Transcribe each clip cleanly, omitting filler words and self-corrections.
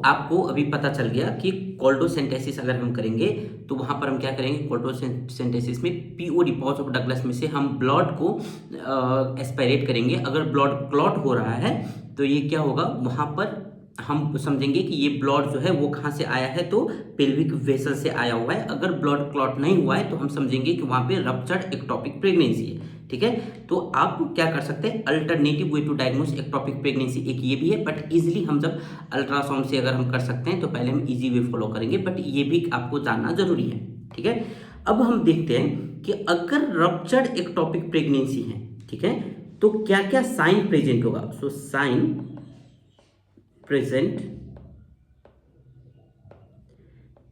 आपको अभी पता चल गया कि कोल्डोसेंटेसिस अगर हम करेंगे तो वहां पर हम क्या करेंगे, कोल्डोसेंटेसिस में पीओ डिपॉज ऑफ डगलस में से हम ब्लड को एस्पायरेट करेंगे। अगर ब्लड क्लॉट हो रहा है तो ये क्या होगा, वहां पर हम समझेंगे कि ये ब्लड जो है वो कहाँ से आया है, तो पेल्विक वेसल से आया हुआ है। अगर ब्लड क्लॉट नहीं हुआ है तो हम समझेंगे कि वहां पे रप्चर्ड एक्टोपिक प्रेगनेंसी है। ठीक है, तो आप क्या कर सकते हैं, alternative way to diagnose ectopic pregnancy एक ये भी है, बट इजीली हम जब अल्ट्रासाउंड से अगर हम कर सकते हैं तो पहले हम इजी वे फॉलो करेंगे, बट ये भी आपको जानना जरूरी है। ठीक है, अब हम देखते हैं कि अगर रप्चर्ड एक्टोपिक प्रेगनेंसी है, ठीक है, तो क्या क्या साइन प्रेजेंट होगा। So sine present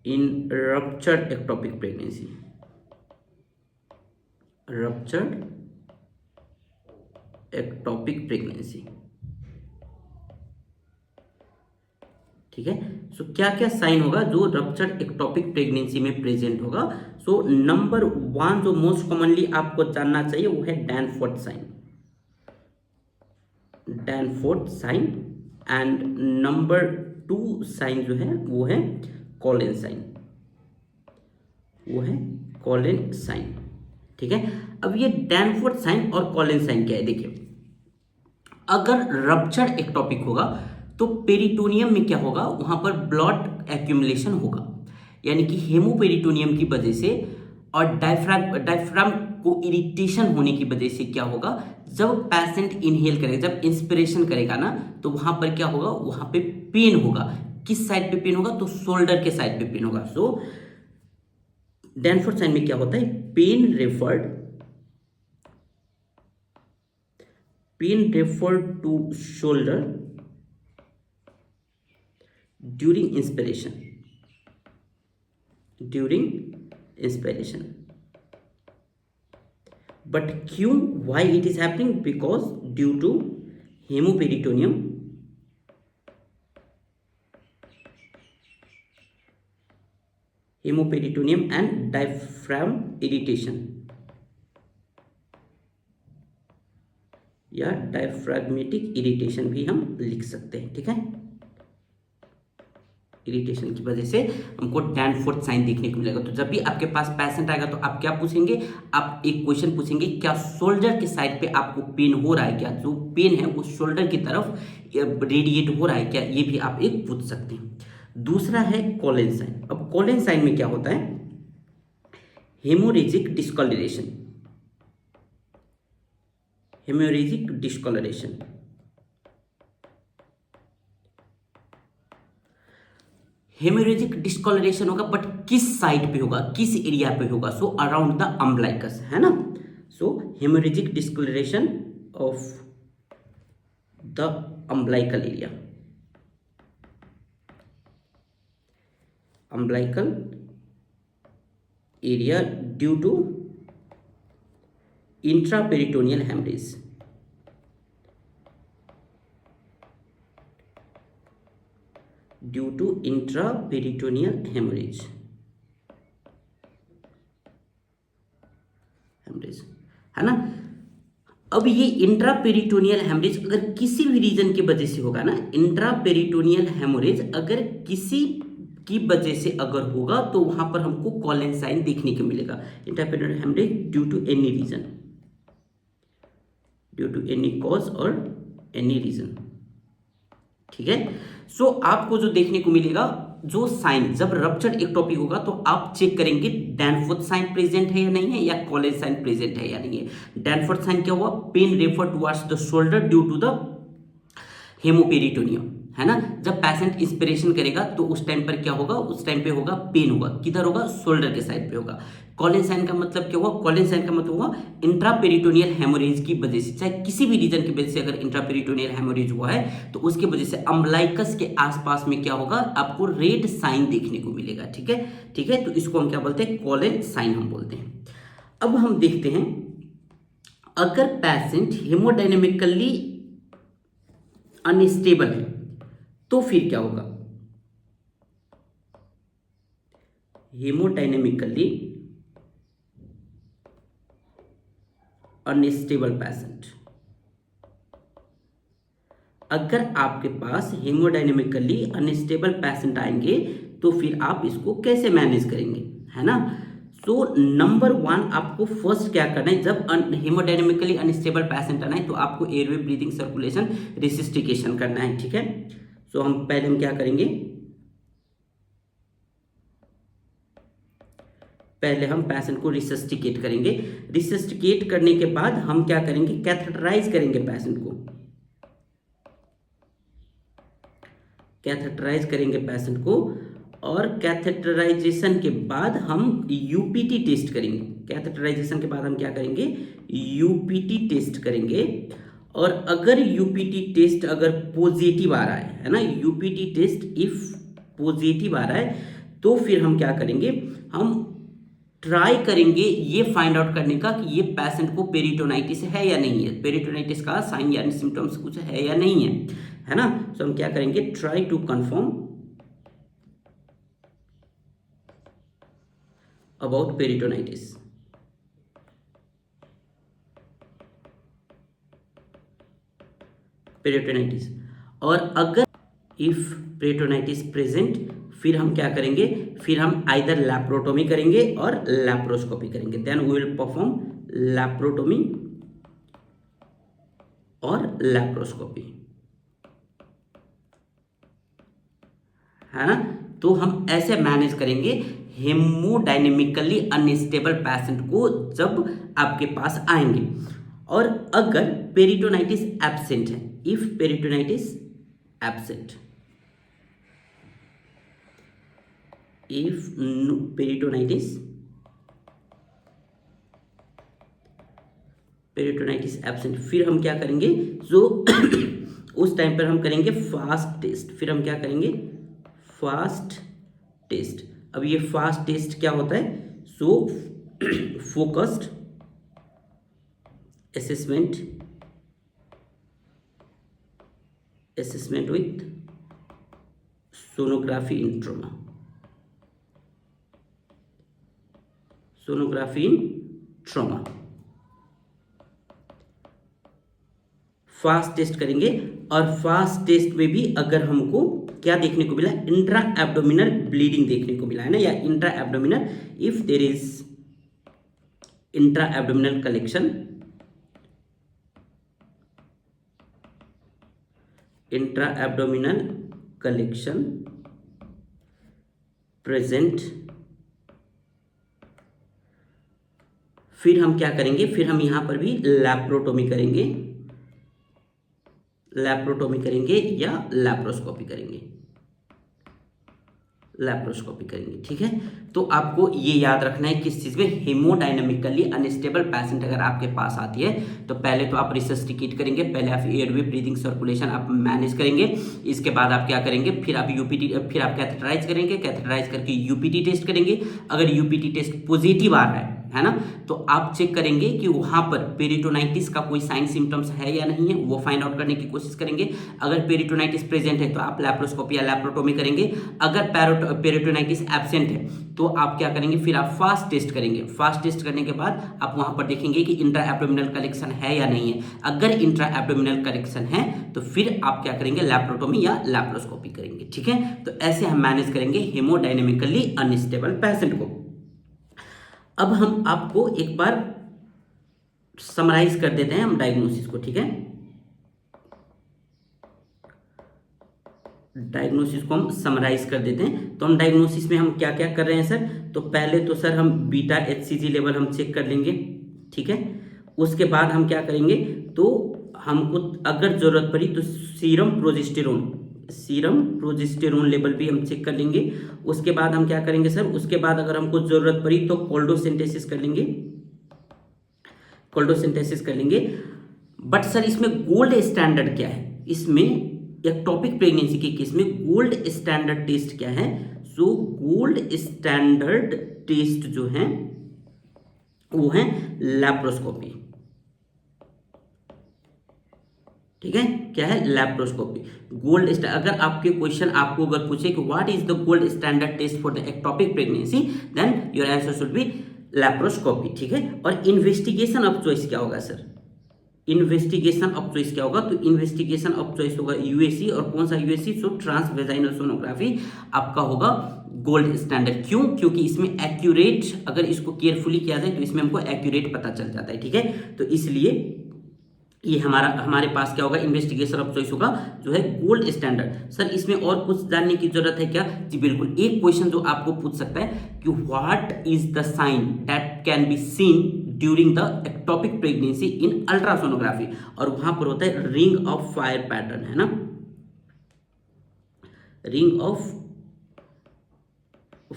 in ruptured ectopic pregnancy, ruptured ectopic pregnancy. ठीक है, सो क्या क्या साइन होगा जो रप्चर्ड एक्टोपिक प्रेगनेंसी में प्रेजेंट होगा। सो नंबर 1 जो मोस्ट कॉमनली आपको जानना चाहिए वो है Danforth sign, Danforth sign. And number 2 sign जो है वो है कॉलेन साइन, वो है कॉलेन साइन। ठीक है, अब ये डैनफोर्ड साइन और कॉलेन साइन क्या है, देखिए अगर रप्चर्ड एक्टोपिक होगा तो पेरिटोनियम में क्या होगा, वहां पर ब्लड एक्यूमुलेशन होगा, यानी कि हेमोपेरिटोनियम की वजह से और डायफ्राम को इरिटेशन होने की वजह से क्या होगा, जब पेशेंट इनहेल करेगा, जब इंस्पिरेशन करेगा ना, तो वहां पर क्या होगा, वहां पे पेन होगा। किस साइड पे पेन होगा, तो शोल्डर के साइड पे पेन होगा। सो डैनफोर्ड साइन में क्या होता है, pain referred to shoulder during inspiration, but क्यों, why it is happening, because due to haemoperitoneum, and diaphragm irritation या डायफ्राग्मेटिक इरिटेशन भी हम लिख सकते हैं। ठीक है, इरिटेशन की वजह से हमको डैनफोर्ड साइन देखने को मिलेगा। तो जब भी आपके पास पेशेंट आएगा तो आप क्या पूछेंगे, आप एक क्वेश्चन पूछेंगे, क्या शोल्डर के साइड पे आपको पेन हो रहा है, क्या जो पेन है वो शोल्डर की तरफ रेडिएट हो रहा है क्या, ये भी आप एक पूछ सकते हैं। दूसरा है कॉलेन साइन। अब कॉलेन साइन में क्या होता है, hemorrhagic discoloration, hemorrhagic discoloration, hemorrhagic discoloration होगा, बट किस साइड पे होगा, किस एरिया पे होगा, सो अराउंड द अम्बलाइकस, है ना। So haemorrhagic discolouration of the umbilical area, umbilical area due to intraperitoneal haemorrhage, due to intraperitoneal haemorrhage, है ना। अब ये इंट्रापेरिटोनियल हेमरेज अगर किसी भी रीजन की वजह से होगा ना, इंट्रापेरिटोनियल हेमरेज अगर किसी की वजह से अगर होगा तो वहां पर हमको कॉलेन साइन देखने को मिलेगा। Intraperitoneal haemorrhage due to any reason, due to any cause और एनी रीजन। ठीक है, सो आपको जो देखने को मिलेगा, जो साइन जब रप्चर्ड एक्टोपिक होगा तो आप चेक करेंगे डैनफोर्ड साइन प्रेजेंट है या नहीं है, या कॉलेन साइन प्रेजेंट है या नहीं है। डैनफोर्ड साइन क्या हुआ, pain refer towards the shoulder due to the haemoperitoneum, है ना। जब पेशेंट इंस्पिरेशन करेगा तो उस टाइम पर क्या होगा, उस टाइम पे होगा पेन होगा, किधर होगा, शोल्डर के साइड पे होगा। कॉलेन साइन का मतलब क्या हुआ, कॉलेन साइन का मतलब हुआ इंट्रापेरिटोनियल हेमोरेज की वजह से, चाहे किसी भी रीजन की वजह से अगर इंट्रापेरिटोनियल हेमोरेज हुआ है तो उसकी वजह से अम्बलाइकस के आसपास में क्या होगा, आपको रेड साइन देखने को मिलेगा। ठीक है, ठीक है, तो इसको हम क्या बोलते हैं, कॉलेन साइन हम बोलते हैं। अब हम देखते हैं, अगर पेशेंट हेमोडायनेमिकली अनस्टेबल है तो फिर क्या होगा, हेमोडायनेमिकली अनस्टेबल पेशेंट, अगर आपके पास हेमोडायनेमिकली अनस्टेबल पेशेंट आएंगे तो फिर आप इसको कैसे मैनेज करेंगे, है ना। सो नंबर वन, आपको फर्स्ट क्या करना है, जब हेमोडायनेमिकली अनस्टेबल पेशेंट आना है तो आपको एयरवे, ब्रीदिंग, सर्कुलेशन, रिसिस्टिकेशन करना है, ठीक है। सो हम क्या करेंगे, पहले हम पेशेंट को रिसस्टिकेट करेंगे। रिसस्टिकेट करने के बाद हम क्या करेंगे, कैथेटराइज करेंगे पेशेंट को, कैथेटराइज करेंगे पेशेंट को। और कैथेटराइजेशन के बाद हम यूपीटी टेस्ट करेंगे। कैथेटराइजेशन के बाद हम क्या करेंगे, यूपीटी टेस्ट करेंगे। और अगर यूपीटी टेस्ट अगर पॉजिटिव आ रहा है ना, यूपीटी टेस्ट इफ पॉजिटिव आ रहा है तो फिर हम क्या करेंगे, हम ट्राई करेंगे ये फाइंड आउट करने का कि ये पेशेंट को पेरिटोनाइटिस है या नहीं है, पेरिटोनाइटिस का साइन या सिम्टम्स कुछ है या नहीं है ना। तो हम क्या करेंगे, try to confirm about peritonitis. Peritonitis, और अगर इफ पेरिटोनाइटिस प्रेजेंट, फिर हम क्या करेंगे, फिर हम आइदर लैप्रोटोमी करेंगे और लैप्रोस्कोपी करेंगे। देन वी विल परफॉर्म लैप्रोटोमी और लैप्रोस्कोपी, है ना। तो हम ऐसे मैनेज करेंगे हेमोडायनेमिकली अनस्टेबल पेशेंट को जब आपके पास आएंगे। और अगर पेरिटोनाइटिस एब्सेंट है, if peritonitis absent, if peritonitis absent, फिर हम क्या करेंगे, जो उस टाइम पर हम करेंगे फास्ट टेस्ट। फिर हम क्या करेंगे, फास्ट टेस्ट। अब ये फास्ट टेस्ट क्या होता है, so focused assessment with sonography in trauma, sonography in trauma, fast test करेंगे। और फास्ट टेस्ट में भी अगर हमको क्या देखने को मिला, इंट्रा एब्डोमिनल ब्लीडिंग देखने को मिला, है ना, या intra abdominal, if there is intra abdominal collection, intra abdominal collection present, फिर हम क्या करेंगे, फिर हम यहां पर भी लैप्रोटोमी करेंगे, लैप्रोटोमी करेंगे या लैप्रोस्कोपी करेंगे, लैप्रोस्कोपी करेंगे, ठीक है। तो आपको ये याद रखना है किस चीज़ में, हेमोडायनेमिकली अनस्टेबल पेशेंट अगर आपके पास आती है तो पहले तो आप रिसस्टिकेट करेंगे, पहले आप एयरवे, ब्रीदिंग, सर्कुलेशन आप मैनेज करेंगे। इसके बाद आप क्या करेंगे, फिर आप यूपीटी, फिर आप कैथेटराइज करेंगे, कैथेटराइज करके यूपीटी टेस्ट करेंगे। अगर यूपीटी टेस्ट पॉजिटिव आ रहा है ना, तो आप चेक करेंगे कि वहां पर पेरिटोनाइटिस का कोई साइन सिम्टम्स है या नहीं है, वो फाइंड आउट करने की कोशिश करेंगे। अगर पेरिटोनाइटिस प्रेजेंट है तो आप लैप्रोस्कोपी या लैप्रोटोमी करेंगे। अगर पेरिटोनाइटिस एब्सेंट है तो आप क्या करेंगे, फिर आप फास्ट टेस्ट करेंगे। फास्ट टेस्ट करने के बाद आप वहां पर देखेंगे कि इंट्रा एब्डोमिनल कलेक्शन है या नहीं है। अगर इंट्रा एब्डोमिनल कलेक्शन है तो फिर आप क्या करेंगे, लैप्रोटोमी या लैप्रोस्कोपी करेंगे, ठीक है। तो ऐसे हम मैनेज करेंगे हेमोडायनेमिकली अनस्टेबल पेशेंट को। अब हम आपको एक बार समराइज कर देते हैं हम डायग्नोसिस को, ठीक है। डायग्नोसिस को हम समराइज कर देते हैं। तो हम डायग्नोसिस में हम क्या क्या कर रहे हैं सर, तो पहले तो सर हम बीटा एचसीजी लेवल हम चेक कर लेंगे, ठीक है। उसके बाद हम क्या करेंगे, तो हमको अगर जरूरत पड़ी तो सीरम प्रोजेस्टेरोन लेवल भी हम चेक कर लेंगे। उसके बाद हम क्या करेंगे सर, उसके बाद अगर हमको जरूरत पड़ी तो कोल्डोसिंथेसिस कर लेंगे, कोल्डोसिंथेसिस कर लेंगे। बट सर इसमें गोल्ड स्टैंडर्ड क्या है, इसमें एक्टोपिक प्रेगनेंसी के केस में गोल्ड स्टैंडर्ड टेस्ट क्या है, सो गोल्ड स्टैंडर्ड टेस्ट जो है वो है लैप्रोस्कोपी, ठीक है। क्या है, लैप्रोस्कोपी। गोल्ड, अगर आपके क्वेश्चन आपको अगर पूछे कि what is the gold standard test for the ectopic pregnancy, then your answer should be laparoscopy, ठीक है। और इन्वेस्टिगेशन ऑफ चॉइस क्या होगा सर, इन्वेस्टिगेशन ऑफ चॉइस क्या होगा, तो इन्वेस्टिगेशन ऑफ चॉइस होगा यूएससी, और कौन सा यूएससी, सो ट्रांस वेजाइनल सोनोग्राफी आपका होगा गोल्ड स्टैंडर्ड। क्यों, क्योंकि इसमें एक्यूरेट, अगर इसको केयरफुली किया जाए तो इसमें हमको एक्यूरेट पता चल जाता है, ठीक है। तो इसलिए ये हमारे पास क्या होगा, इन्वेस्टिगेशन ऑफ चॉइस होगा जो है गोल्ड स्टैंडर्ड। सर इसमें और कुछ जानने की जरूरत है क्या, जी बिल्कुल। एक क्वेश्चन जो आपको पूछ सकता है कि what is the sign that can be seen during the ectopic pregnancy in ultrasonography, और वहां पर होता है रिंग ऑफ फायर पैटर्न, है ना, ring of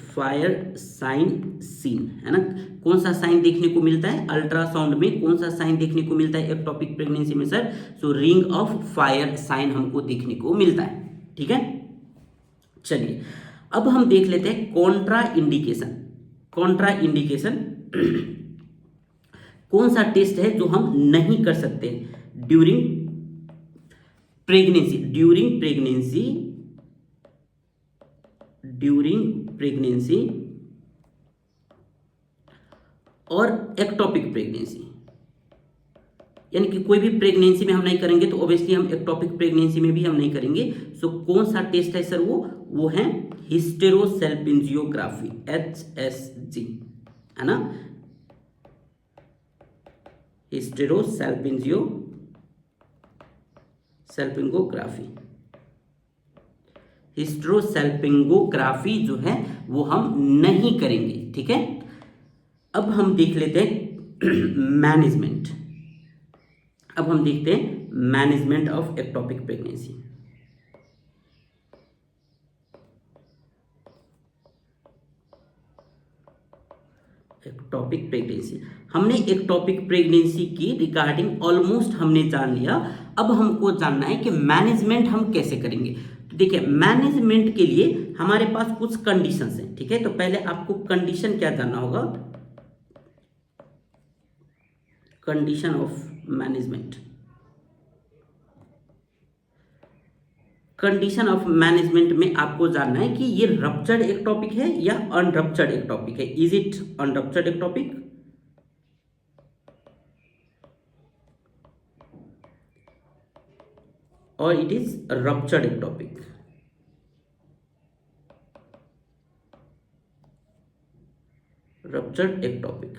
fire sign seen, है ना। कौन सा साइन देखने को मिलता है अल्ट्रासाउंड में, कौन सा साइन देखने को मिलता है एक्टोपिक प्रेगनेंसी में sir, so ring of fire sign हमको देखने को मिलता है, ठीक है। चलिए अब हम देख लेते हैं कॉन्ट्रा इंडिकेशन। कॉन्ट्रा इंडिकेशन कौन सा टेस्ट है जो हम नहीं कर सकते ड्यूरिंग प्रेगनेंसी, ड्यूरिंग प्रेगनेंसी और एक्टोपिक प्रेगनेंसी, यानी कि कोई भी प्रेगनेंसी में हम नहीं करेंगे तो ऑब्वियसली हम एक्टोपिक प्रेगनेंसी में भी हम नहीं करेंगे। सो कौन सा टेस्ट है सर, वो है हिस्टेरोसैल्पिंजियोग्राफी, HSG, है ना, हिस्टेरोसैल्पिंगोग्राफी जो है वो हम नहीं करेंगे, ठीक है। अब हम देख लेते हैं मैनेजमेंट, अब हम देखते हैं management of ectopic pregnancy. Ectopic pregnancy, हमने एक्टोपिक प्रेगनेंसी की रिगार्डिंग ऑलमोस्ट हमने जान लिया। अब हमको जानना है कि मैनेजमेंट हम कैसे करेंगे। तो देखिए मैनेजमेंट के लिए हमारे पास कुछ कंडीशंस हैं, ठीक है। तो पहले आपको कंडीशन क्या जानना होगा, condition of management. Condition of management में आपको जानना है कि ये रप्चर्ड एक्टोपिक है या अनरप्चर्ड एक्टोपिक है। इज इट अनरप्चर्ड एक्टोपिक और it is ruptured ectopic. Ruptured ectopic,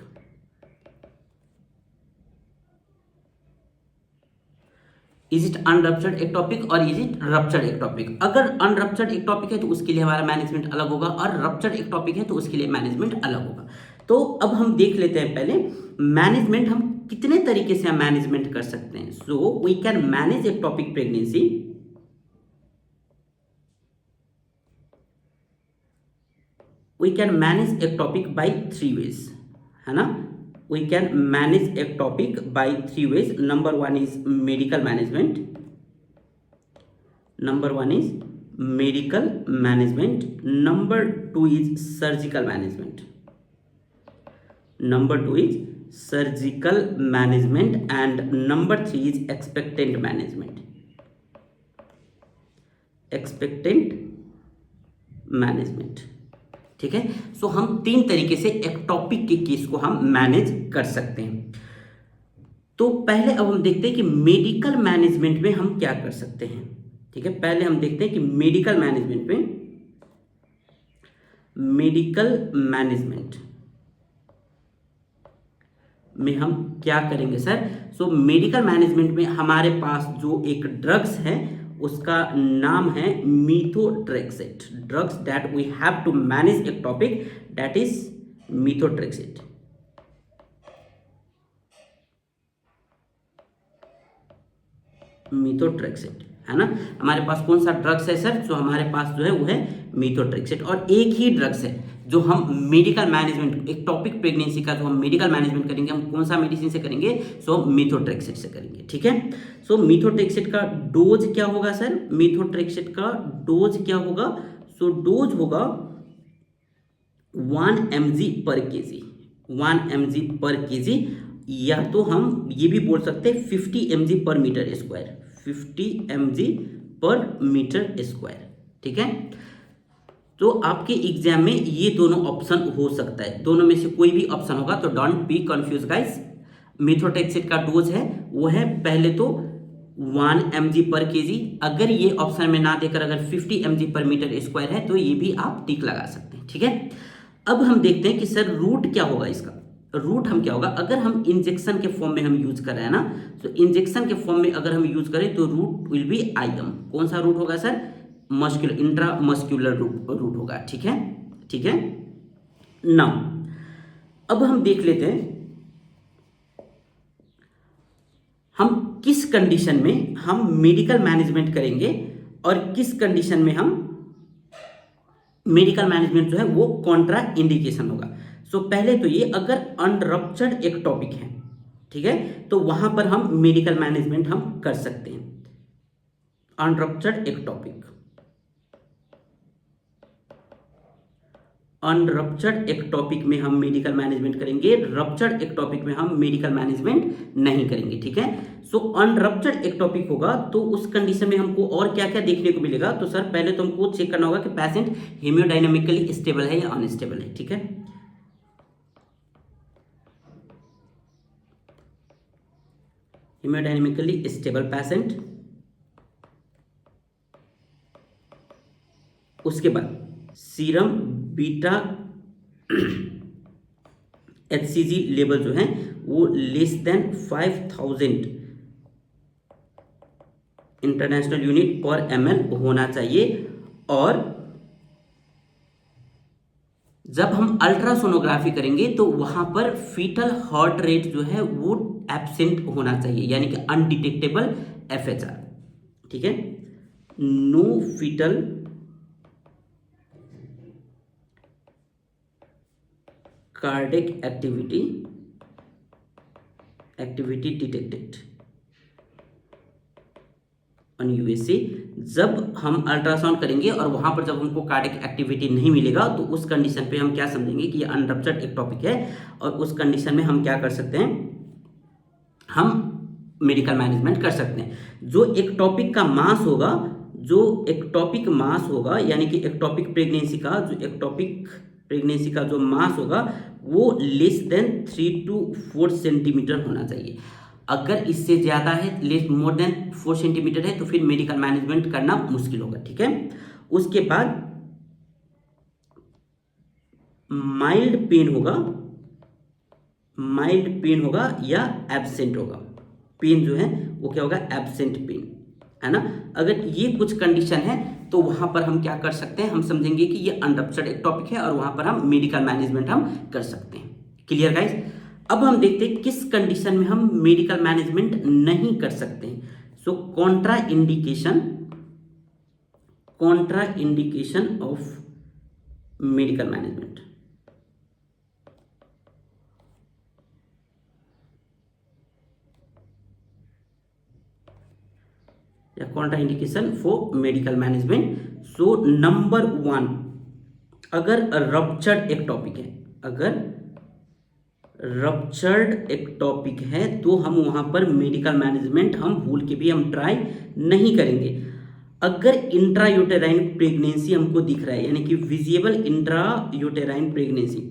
is it unruptured ectopic और इज इट रप्चर्ड एक्टोपिक। अगर अनरप्चर्ड एक्टोपिक है तो उसके लिए हमारा मैनेजमेंट अलग होगा, और रप्चर्ड एक्टोपिक है तो उसके लिए मैनेजमेंट अलग होगा। तो अब हम देख लेते हैं पहले मैनेजमेंट, हम कितने तरीके से हम मैनेजमेंट कर सकते हैं। So we can manage ectopic pregnancy, we can manage ectopic by 3 ways, है ना। We can manage ectopic by 3 ways. Number 1 is medical management. Number 1 is medical management. Number 2 is surgical management. Number 2 is surgical management, and number 3 is expectant management. Expectant management, ठीक है। सो हम 3 तरीके से ectopic के case को हम manage कर सकते हैं। तो पहले अब हम देखते हैं कि मेडिकल मैनेजमेंट में हम क्या कर सकते हैं, ठीक है। पहले हम देखते हैं कि मेडिकल मैनेजमेंट में हम क्या करेंगे सर। सो मेडिकल मैनेजमेंट में हमारे पास जो एक ड्रग्स है उसका नाम है methotrexate. Drugs that we have to manage ectopic, that is methotrexate. methotrexate, है ना। हमारे पास कौन सा ड्रग्स है सर, जो हमारे पास जो है वो है methotrexate। और एक ही ड्रग्स है जो हम मेडिकल मैनेजमेंट, एक्टोपिक प्रेगनेंसी का जो हम मेडिकल मैनेजमेंट करेंगे, हम कौन सा मेडिसिन से करेंगे, सो methotrexate से करेंगे, ठीक है। सो methotrexate का डोज क्या होगा सर, methotrexate का डोज क्या होगा, सो डोज होगा 1 mg पर केजी, 1 mg पर केजी, या तो हम ये भी बोल सकते हैं 50 mg पर मीटर स्क्वायर, 50 mg पर मीटर स्क्वायर, ठीक है। तो आपके एग्जाम में ये दोनों ऑप्शन हो सकता है, दोनों में से कोई भी ऑप्शन होगा, तो डोंट बी कंफ्यूज गाइस। मीथोट्रेक्सेट का डोज है वो है पहले तो 1 mg पर केजी। अगर ये ऑप्शन में ना देकर अगर 50 mg पर मीटर स्क्वायर है तो ये भी आप टिक लगा सकते हैं, ठीक है। अब हम देखते हैं कि सर रूट क्या होगा इसका। रूट हम क्या होगा, अगर हम इंजेक्शन के फॉर्म में हम यूज कर रहे हैं ना, तो इंजेक्शन के फॉर्म में अगर हम यूज करें तो रूट विल बी IM। कौन सा रूट होगा sir, muscular, intra muscular route होगा, ठीक है, ठीक है। नाउ अब हम देख लेते हैं हम किस कंडीशन में हम मेडिकल मैनेजमेंट करेंगे और किस कंडीशन में हम मेडिकल मैनेजमेंट जो है वो कॉन्ट्रा इंडिकेशन होगा। सो पहले तो ये अगर अनरप्चर्ड एक टॉपिक है, ठीक है, तो वहां पर हम मेडिकल मैनेजमेंट हम कर सकते हैं। अनरप्चर्ड एक टॉपिक, अनरप्चर्ड एक टॉपिक में हम मेडिकल मैनेजमेंट करेंगे, रप्चर्ड एक टॉपिक में हम मेडिकल मैनेजमेंट नहीं करेंगे, ठीक है। सो अनरप्चर्ड एक टॉपिक होगा तो उस कंडीशन में हमको और क्या क्या देखने को मिलेगा। तो सर पहले तो हमको चेक करना होगा कि पेशेंट हेमियोडायनेमिकली स्टेबल है या अनस्टेबल है, ठीक है। हेमियोडायनेमिकली स्टेबल पेशेंट, उसके बाद सीरम बीटा HCG लेवल जो है वो लेस देन 5000 इंटरनेशनल यूनिट पर ml होना चाहिए। और जब हम अल्ट्रासोनोग्राफी करेंगे तो वहां पर फीटल हार्ट रेट जो है वो एब्सेंट होना चाहिए, यानी कि अनडिटेक्टेबल FHR, ठीक है। No fetal cardiac activity detected on USC। जब हम अल्ट्रासाउंड करेंगे और वहां पर जब हमको कार्डिक एक्टिविटी नहीं मिलेगा तो उस कंडीशन पे हम क्या समझेंगे कि ये अनरप्चर्ड एक टॉपिक है, और उस कंडीशन में हम क्या कर सकते हैं, हम मेडिकल मैनेजमेंट कर सकते हैं। जो एक टॉपिक का मास होगा, जो एक टॉपिक मास होगा, यानी कि एक टॉपिक प्रेगनेंसी का जो एक टॉपिक प्रेगनेंसी का जो मास होगा वो लेस देन 3 to 4 सेंटीमीटर होना चाहिए। अगर इससे ज्यादा है, लेस मोर देन 4 सेंटीमीटर है, तो फिर मेडिकल मैनेजमेंट करना मुश्किल होगा, ठीक है। उसके बाद माइल्ड पेन होगा, माइल्ड पेन होगा या एब्सेंट होगा। पेन जो है वो क्या होगा, एब्सेंट पेन, है ना। अगर ये कुछ कंडीशन है तो वहां पर हम क्या कर सकते हैं, हम समझेंगे कि ये अनरप्चर्ड एक टॉपिक है और वहां पर हम मेडिकल मैनेजमेंट हम कर सकते हैं। Clear guys. अब हम देखते हैं किस कंडीशन में हम मेडिकल मैनेजमेंट नहीं कर सकते हैं। So contraindication, contraindication of medical management. Contraindication for medical management. So number 1, अगर रप्चर्ड एक टॉपिक है, अगर रप्चर्ड एक टॉपिक है तो हम वहां पर मेडिकल मैनेजमेंट हम भूल के भी हम ट्राई नहीं करेंगे। अगर इंट्रा यूटेराइन प्रेगनेंसी हमको दिख रहा है, यानी कि visible intra uterine pregnancy,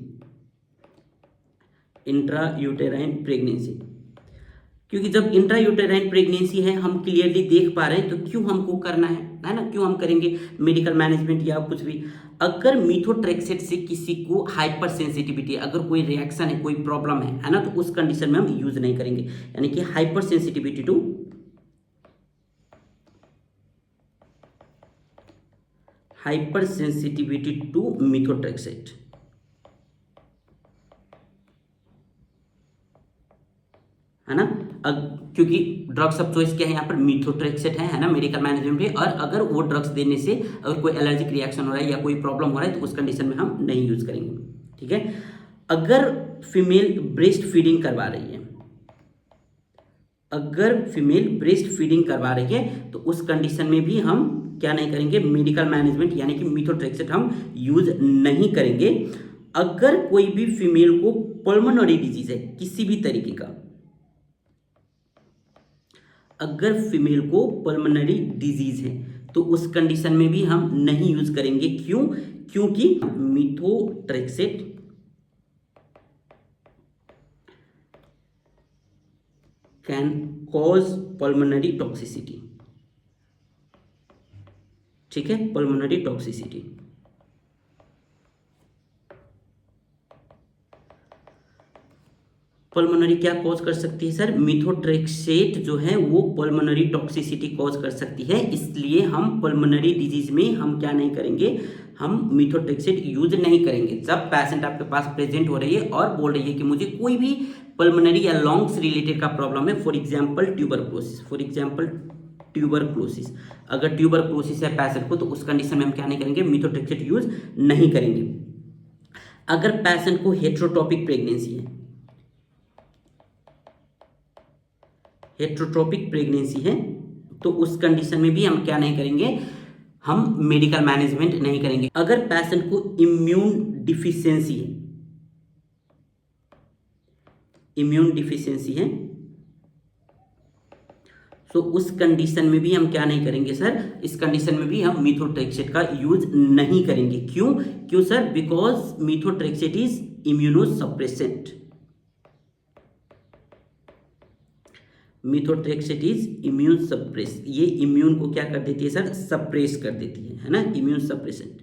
intra uterine pregnancy, क्योंकि जब इंट्रा यूटेराइन प्रेगनेंसी है हम क्लियरली देख पा रहे हैं तो क्यों हमको करना है ना, क्यों हम करेंगे मेडिकल मैनेजमेंट या कुछ भी। अगर मीथोट्रेक्सेट से किसी को हाइपर सेंसिटिविटी, अगर कोई रिएक्शन है, कोई प्रॉब्लम है ना, तो उस कंडीशन में हम यूज नहीं करेंगे, यानी कि hypersensitivity to, hypersensitivity to methotrexate, है ना। क्योंकि ड्रग्स ऑफ चॉइस क्या है यहाँ पर, मीथोट्रेक्सेट है ना, मेडिकल मैनेजमेंट है। और अगर वो ड्रग्स देने से अगर कोई एलर्जिक रिएक्शन हो रहा है या कोई प्रॉब्लम हो रहा है तो उस कंडीशन में हम नहीं यूज करेंगे, ठीक है। अगर फीमेल ब्रेस्ट फीडिंग करवा रही है, अगर फीमेल ब्रेस्ट फीडिंग करवा रही है तो उस कंडीशन में भी हम क्या नहीं करेंगे, मेडिकल मैनेजमेंट यानी कि मीथोट्रेक्सेट हम यूज नहीं करेंगे। अगर कोई भी फीमेल को पल्मोनरी डिजीज है किसी भी तरीके का, अगर फीमेल को पल्मोनरी डिजीज है तो उस कंडीशन में भी हम नहीं यूज करेंगे। क्यों? क्योंकि मीथोट्रेक्सेट कैन कॉज पल्मोनरी टॉक्सिसिटी। ठीक है, पल्मोनरी टॉक्सिसिटी। पल्मोनरी क्या कॉज कर सकती है सर? मिथोट्रेक्सेट जो है वो पल्मोनरी टॉक्सिसिटी कॉज कर सकती है, इसलिए हम पल्मोनरी डिजीज में हम क्या नहीं करेंगे, हम मिथोट्रेक्सेट यूज नहीं करेंगे। जब पेशेंट आपके पास प्रेजेंट हो रही है और बोल रही है कि मुझे कोई भी पल्मोनरी या लंग्स रिलेटेड का प्रॉब्लम है, फॉर एग्जाम्पल ट्यूबरक्लोसिस, अगर ट्यूबरक्लोसिस है पेशेंट को, तो उस कंडीशन में हम क्या नहीं करेंगे, मिथोट्रेक्सेट यूज नहीं करेंगे। अगर पेशेंट को हेट्रोटॉपिक प्रेगनेंसी है, हेट्रोट्रोपिक प्रेगनेंसी है, तो उस कंडीशन में भी हम क्या नहीं करेंगे, हम मेडिकल मैनेजमेंट नहीं करेंगे। अगर पेशेंट को इम्यून डिफिशियंसी है, तो उस कंडीशन में भी हम क्या नहीं करेंगे सर, इस कंडीशन में भी हम मिथोट्रेक्सेट का यूज नहीं करेंगे। क्यों sir? Because methotrexate is immunosuppressant. Methotrexate is immune suppress, ये इम्यून को क्या कर देती है सर, सप्रेस कर देती है ना, इम्यून सप्रेसेंट,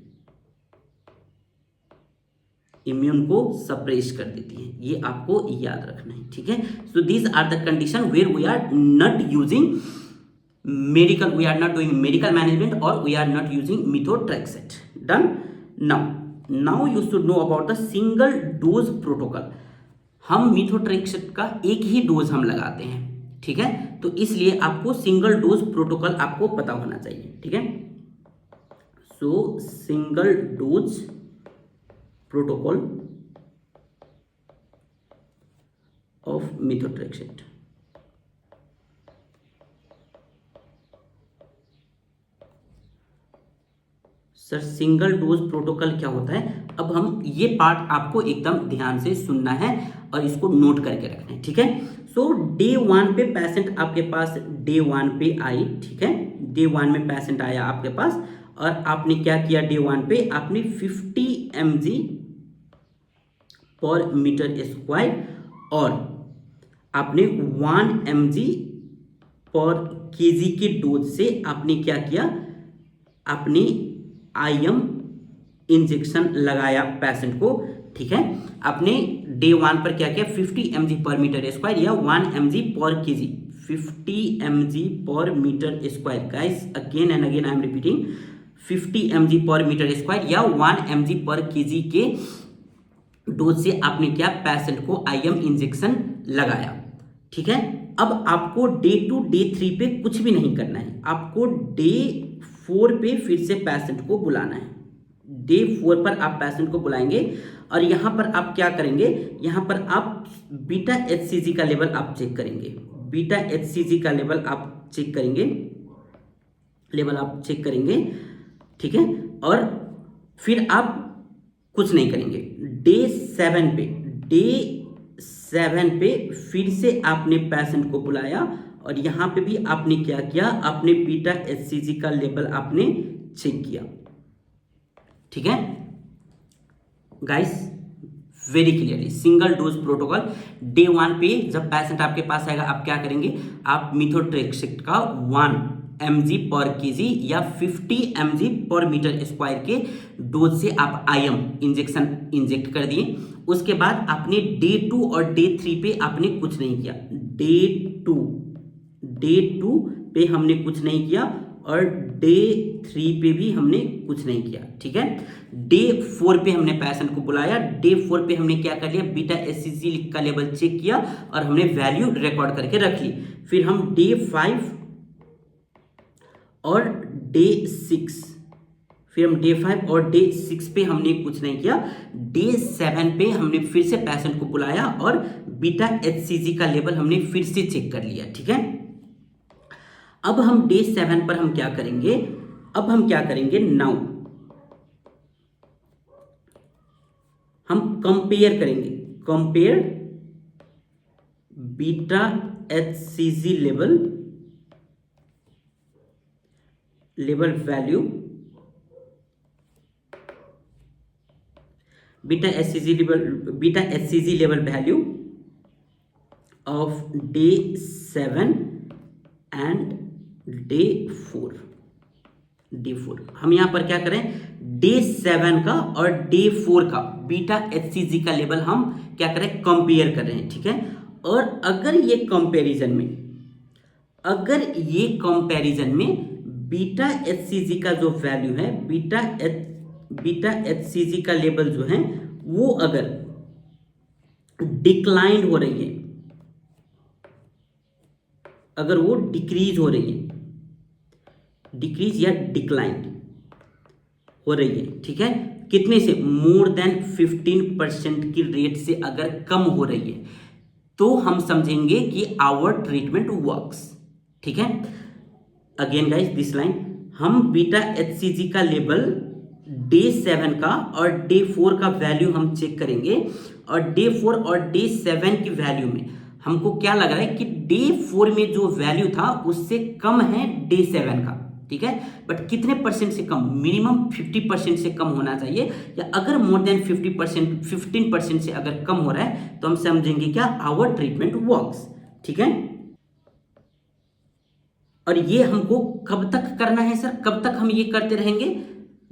इम्यून को सप्रेस कर देती है, ये आपको याद रखना है। ठीक है, so these are the condition where we are not using medical, we are not doing medical management और we are not using methotrexate. Done. Now you should know about the single dose protocol. हम methotrexate का एक ही dose हम लगाते हैं, ठीक है, तो इसलिए आपको सिंगल डोज प्रोटोकॉल आपको पता होना चाहिए। ठीक है, so single dose protocol of methotrexate. Sir single dose protocol क्या होता है? अब हम ये पार्ट आपको एकदम ध्यान से सुनना है और इसको नोट करके रखना है। ठीक है, सो डे 1 पे पेशेंट आपके पास डे 1 पे आई। ठीक है, डे 1 में पेशेंट आया आपके पास और आपने क्या किया, डे 1 पे आपने 50 mg पर मीटर स्क्वायर और आपने 1 mg पर केजी के डोज से आपने क्या किया, आपने IM इंजेक्शन लगाया पेशेंट को। ठीक है, आपने डे 1 पर क्या किया, 50 mg पर मीटर स्क्वायर या 1 mg पर केजी, 50 mg पर metre square. Guys again and again I am repeating, 50 mg पर मीटर स्क्वायर या 1 mg पर केजी के डोज से आपने क्या, पेशेंट को IM इंजेक्शन लगाया। ठीक है, अब आपको डे 2 डे 3 पे कुछ भी नहीं करना है, आपको डे 4 पे फिर से पेशेंट को बुलाना है। डे 4 पर आप पेशेंट को बुलाएंगे और यहाँ पर आप क्या करेंगे, यहाँ पर आप बीटा HCG का लेवल आप चेक करेंगे, बीटा HCG का लेवल आप चेक करेंगे, ठीक है, और फिर आप कुछ नहीं करेंगे। डे 7 पे फिर से आपने पेशेंट को बुलाया और यहाँ पे भी आपने क्या किया, आपने बीटा HCG का लेवल आपने चेक किया। ठीक है guys, very clearly single dose protocol. Day 1 पे जब पेशेंट आपके पास आएगा, आप क्या करेंगे, आप मिथोट्रेक्सेट का 1 mg पर केजी या 50 mg पर मीटर स्क्वायर के डोज से आप IM इंजेक्शन इंजेक्ट कर दिए। उसके बाद आपने डे 2 और डे 3 पे आपने कुछ नहीं किया। डे 2 पे हमने कुछ नहीं किया और डे 3 पे भी हमने कुछ नहीं किया। ठीक है, डे 4 पे हमने पेशेंट को बुलाया, डे 4 पे हमने क्या कर लिया, बीटा HCG का लेवल चेक किया और हमने वैल्यू रिकॉर्ड करके रख ली। फिर हम डे 5 और डे 6, फिर हम डे 5 और डे 6 पे हमने कुछ नहीं किया। डे 7 पे हमने फिर से पेशेंट को बुलाया और बीटा HCG का लेवल हमने फिर से चेक कर लिया। ठीक है, अब हम डे 7 पर हम क्या करेंगे, नाउ हम कंपेयर करेंगे, beta HCG level value, beta HCG level value of day 7 and day 4। हम यहां पर क्या करें, डे 7 का और डे 4 का बीटा एचसीजी का लेवल हम क्या करें, कंपेयर कर रहे हैं। ठीक है, और अगर ये कंपैरिजन में बीटा एचसीजी का जो वैल्यू है, बीटा एचसीजी का लेवल जो है वो अगर डिक्लाइन हो रही है, अगर वो डिक्रीज हो रही है, डिक्रीज या डिक्लाइन हो रही है, ठीक है, कितने से, मोर देन 15% की रेट से अगर कम हो रही है, तो हम समझेंगे कि आवर ट्रीटमेंट वर्क्स। ठीक है, अगेन गाइस दिस लाइन, हम बीटा एचसीजी का लेवल डे 7 का और डे 4 का वैल्यू हम चेक करेंगे, और डे 4 और डे 7 की वैल्यू में हमको क्या लग रहा है कि डे 4 में जो वैल्यू था उससे कम है डे 7 का। ठीक है, बट कितने परसेंट से कम, मिनिमम 50% से कम होना चाहिए, या अगर मोर देन 50%, 15% से अगर कम हो रहा है तो हम समझेंगे क्या, आवर ट्रीटमेंट वर्क्स। ठीक है, और ये हमको कब तक करना है सर, कब तक हम ये करते रहेंगे,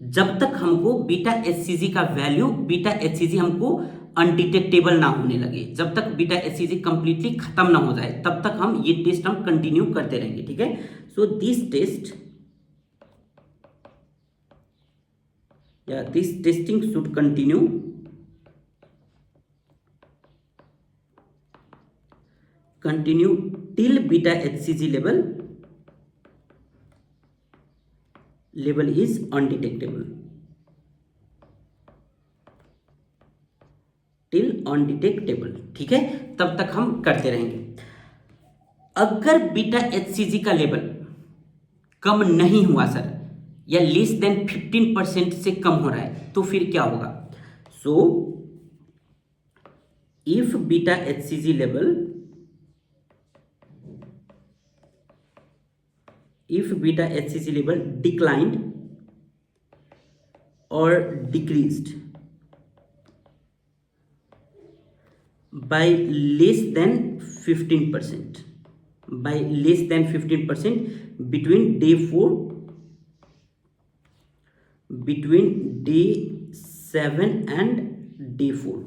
जब तक हमको बीटा एचसीजी का वैल्यू, बीटा एचसीजी हमको अनडिटेक्टेबल ना होने लगे, जब तक बीटा एचसीजी कंप्लीटली खत्म ना हो जाए, तब तक हम ये टेस्ट हम कंटिन्यू करते रहेंगे। ठीक है, सो दिस टेस्ट या this testing should continue till beta hcg level is undetectable, till undetectable। ठीक है, तब तक हम करते रहेंगे। अगर बीटा एचसीजी का लेवल कम नहीं हुआ सर, या लेस देन 15% से कम हो रहा है, तो फिर क्या होगा, so if beta HCG level, if beta hcg level declined or decreased by less than 15%, by less than 15% between day 4, between day 7 and day 4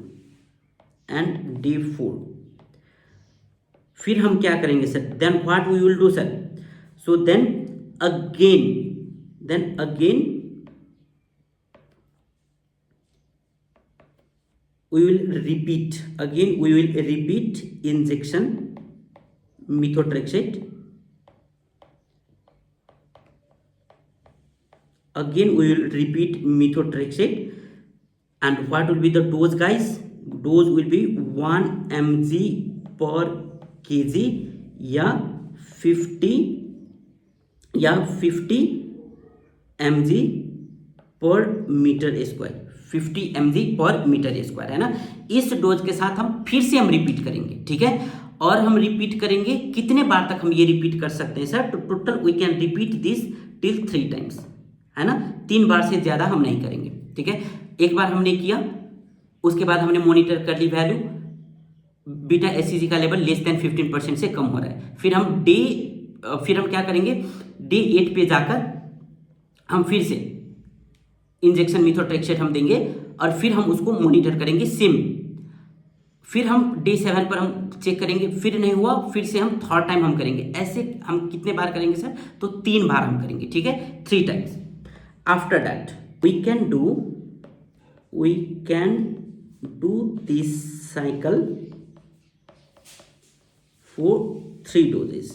and day 4, फिर हम क्या करेंगे sir, then what we will do sir, so then again we will repeat injection methotrexate, again we will repeat methotrexate, and what will be the dose guys, dose will be 1 mg per kg या 50 mg पर metre square, 50 mg पर metre square है ना। इस dose के साथ हम फिर से हम रिपीट करेंगे। ठीक है, और हम रिपीट करेंगे कितने बार तक हम ये रिपीट कर सकते हैं सर, तो total we can repeat this till 3 times, है ना, 3 बार से ज़्यादा हम नहीं करेंगे। ठीक है, एक बार हमने किया, उसके बाद हमने मॉनिटर कर ली वैल्यू, बीटा एचसीजी का लेवल लेस देन 15% से कम हो रहा है, फिर हम क्या करेंगे, डे 8 पे जाकर हम फिर से इंजेक्शन मिथोट्रेक्सेट हम देंगे, और फिर हम उसको मॉनिटर करेंगे सेम, फिर हम डे 7 पर हम चेक करेंगे, फिर नहीं हुआ, फिर से हम थर्ड टाइम हम करेंगे। ऐसे हम कितने बार करेंगे सर, तो 3 बार हम करेंगे। ठीक है, 3 times. After that we can do this cycle for 3 doses।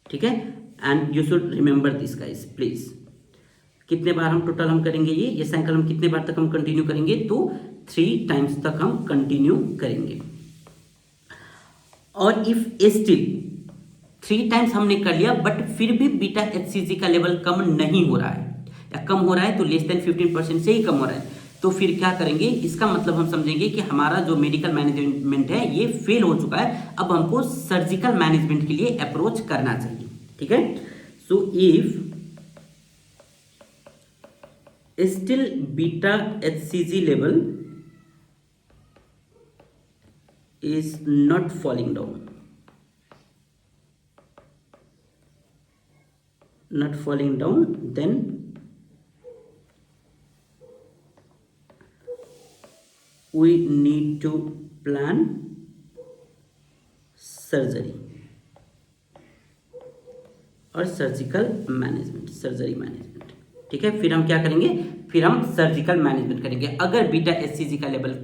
ठीक है, and you should remember this guys please, कितने बार हम टोटल हम करेंगे, ये साइकिल हम कितने बार तक हम कंटिन्यू करेंगे, तो 3 टाइम्स तक हम कंटिन्यू करेंगे। और इफ स्टिल 3 टाइम्स हमने कर लिया, बट फिर भी बीटा एचसीजी का लेवल कम नहीं हो रहा है, या कम हो रहा है तो लेस देन 15% से ही कम हो रहा है, तो फिर क्या करेंगे, इसका मतलब हम समझेंगे कि हमारा जो मेडिकल मैनेजमेंट है ये फेल हो चुका है, अब हमको सर्जिकल मैनेजमेंट के लिए अप्रोच करना चाहिए। ठीक है, so if still beta HCG level is not falling down, not falling down, then we need to plan surgery और सर्जिकल मैनेजमेंट, सर्जरी मैनेजमेंट। ठीक है, फिर हम क्या करेंगे, फिर हम सर्जिकल मैनेजमेंट करेंगे। अगर बीटा एचसीजी का लेवल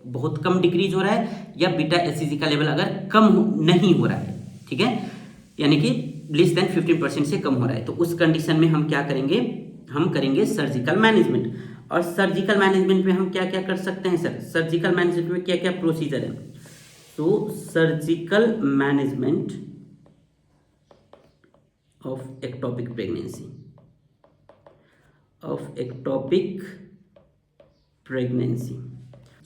बहुत कम डिक्रीज हो रहा है या बीटा एचसीजी का लेवल अगर कम नहीं हो रहा है, ठीक है, यानी कि लेस देन 15% से कम हो रहा है, तो उस कंडीशन में हम क्या करेंगे, हम करेंगे सर्जिकल मैनेजमेंट। और सर्जिकल मैनेजमेंट में हम क्या क्या कर सकते हैं सर, सर्जिकल मैनेजमेंट में क्या क्या प्रोसीजर है। तो surgical management of ectopic pregnancy, of ectopic pregnancy.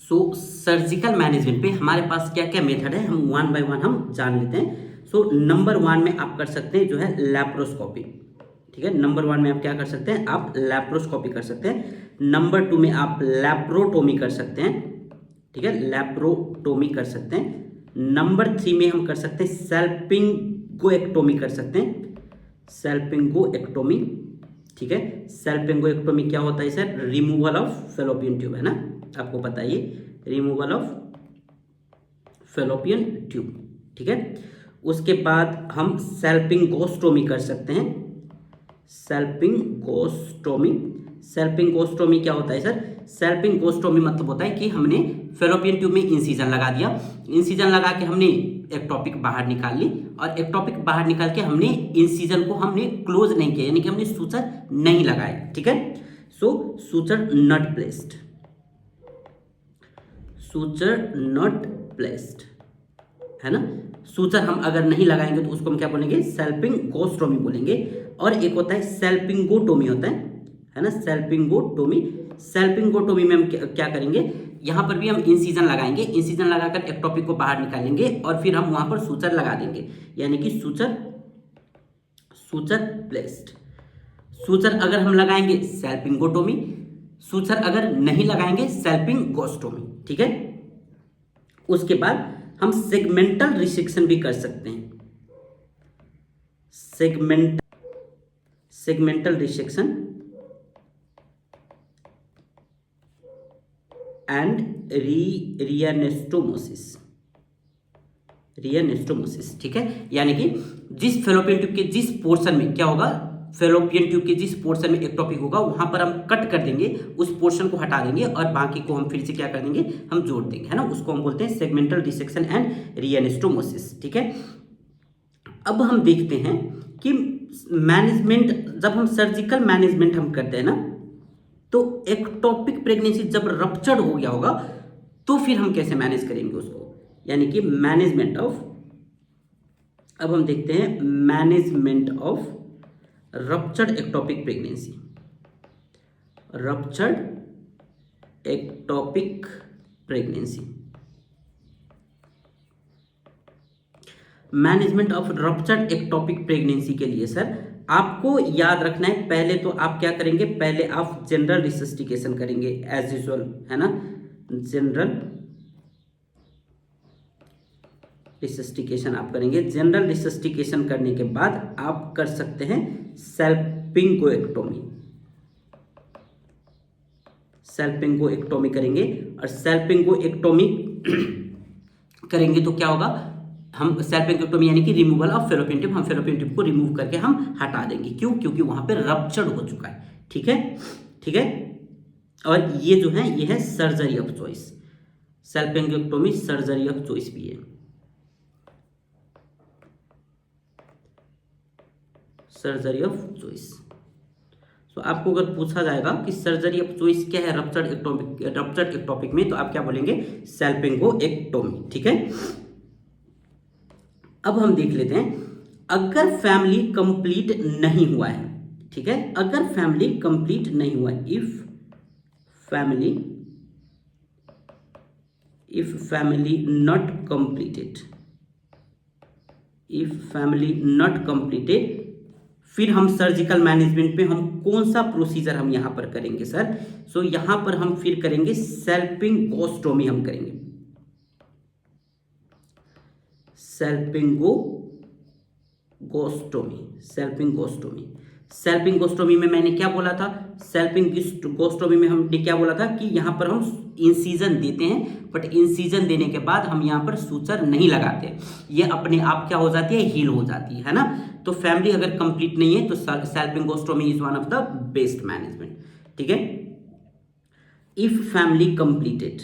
So surgical management पे हमारे पास क्या क्या मेथड है, हम वन बाय वन हम जान लेते हैं। सो नंबर 1 में आप कर सकते हैं जो है लैप्रोस्कोपी। ठीक है, नंबर 1 में आप क्या कर सकते हैं, आप लैप्रोस्कोपी कर सकते हैं। नंबर 2 में आप लैप्रोटोमी कर सकते हैं। ठीक है, लैप्रोटोमी कर सकते हैं। नंबर 3 में हम कर सकते हैं सैल्पिंगोएक्टोमी कर सकते हैं, सैल्पिंगोएक्टोमी। ठीक है, सैल्पिंगोएक्टोमी क्या होता है sir, removal of fallopian tube, है ना, आपको पता है ये रिमूवल ऑफ फेलोपियन ट्यूब। ठीक है, उसके बाद हम सैल्पिंगोस्टोमी कर सकते हैं, सैल्पिंगोस्टोमी। सैल्पिंगोस्टोमी क्या होता है सर, सैल्पिंगोस्टोमी मतलब होता है कि हमने फेलोपियन ट्यूब में इंसिजन लगा दिया, इंसिजन लगा के हमने एक्टोपिक बाहर निकाल ली, और एक्टोपिक बाहर निकाल के हमने इंसिजन को हमने क्लोज नहीं किया, यानी कि हमने सूचर नहीं लगाया। ठीक है, so suture not placed, suture not placed, है ना। सूचर हम अगर नहीं लगाएंगे तो उसको हम क्या बोलेंगे, सैल्पिंगोस्टोमी बोलेंगे। और एक होता है सैल्पिंगोटोमी होता है ना, सैल्पिंगोटोमी। सैल्पिंगोटोमी में हम क्या करेंगे, यहाँ पर भी हम इंसिजन लगाएंगे, इंसिजन लगाकर एक्टोपिक को बाहर निकालेंगे और फिर हम वहां पर सूचर लगा देंगे, यानी कि सूचर, सूचर प्लेस्ड। सूचर अगर हम लगाएंगे सैल्पिंगोटोमी, सूचर अगर नहीं लगाएंगे सैल्पिंगोस्टोमी। ठीक है, उसके बाद हम सेगमेंटल रिसेक्शन भी कर सकते हैं, सेगमेंटल रिसेक्शन एंड रियानेस्टोमोसिस, रियानेस्टोमोसिस। ठीक है, यानी कि जिस फेलोपियन ट्यूब के जिस पोर्शन में क्या होगा, फेलोपियन ट्यूब के जिस पोर्शन में एक्टोपिक होगा वहां पर हम कट कर देंगे, उस पोर्शन को हटा देंगे और बाकी को हम फिर से क्या कर देंगे, हम जोड़ देंगे, है ना, उसको हम बोलते हैं सेगमेंटल डिसेक्शन एंड रियानेस्टोमोसिस। ठीक है, अब हम देखते हैं कि मैनेजमेंट, जब हम सर्जिकल मैनेजमेंट हम करते हैं ना, तो एक्टोपिक प्रेगनेंसी जब रप्चर्ड हो गया होगा तो फिर हम कैसे मैनेज करेंगे उसको, यानी कि मैनेजमेंट ऑफ, अब हम देखते हैं management of ruptured ectopic pregnancy, ruptured ectopic pregnancy. Management of ruptured ectopic pregnancy के लिए सर आपको याद रखना है, पहले तो आप क्या करेंगे, पहले आप जनरल रिसस्टिकेशन करेंगे एज यूजुअल, है ना, जनरल रिसस्टिकेशन आप करेंगे। जनरल रिसस्टिकेशन करने के बाद आप कर सकते हैं सैल्पिंगोएक्टोमी, सैल्पिंगोएक्टोमी करेंगे। और सैल्पिंगोएक्टोमी करेंगे तो क्या होगा, हम सैल्पिंगोएक्टोमी यानी कि रिमूवल ऑफ फेलोपियन ट्यूब, हम फेलोपियन ट्यूब को रिमूव करके हम हटा देंगे। क्यों, क्योंकि वहां पर रप्चर्ड हो चुका है। ठीक है, ठीक है, और ये जो है ये है surgery of choice, salpingectomy surgery of choice भी है, सर्जरी ऑफ चॉइस। तो आपको अगर पूछा जाएगा कि सर्जरी ऑफ चॉइस क्या है रप्चर्ड एक्टोपिक में, तो आप क्या बोलेंगे, सैल्पिंगोएक्टोमी। ठीक है, अब हम देख लेते हैं, अगर फैमिली कंप्लीट नहीं हुआ है, ठीक है, अगर फैमिली कंप्लीट नहीं हुआ है, if family not completed, if family not completed, फिर हम सर्जिकल मैनेजमेंट पे हम कौन सा प्रोसीजर हम यहां पर करेंगे सर, सो यहां पर हम फिर करेंगे सैल्पिंगोस्टोमी हम करेंगे, सेल्पिंगोस्टोमी में मैंने क्या बोला था, सेल्पिंगोस्टोमी में हमने क्या बोला था कि यहाँ पर हम इंसीजन देते हैं, बट इंसीजन देने के बाद हम यहाँ पर सूचर नहीं लगाते, ये अपने आप क्या हो जाती है, हील हो जाती है ना। तो फैमिली अगर कंप्लीट नहीं है तो salpingostomy is one of the best management, ठीक है। इफ फैमिली कंप्लीटेड,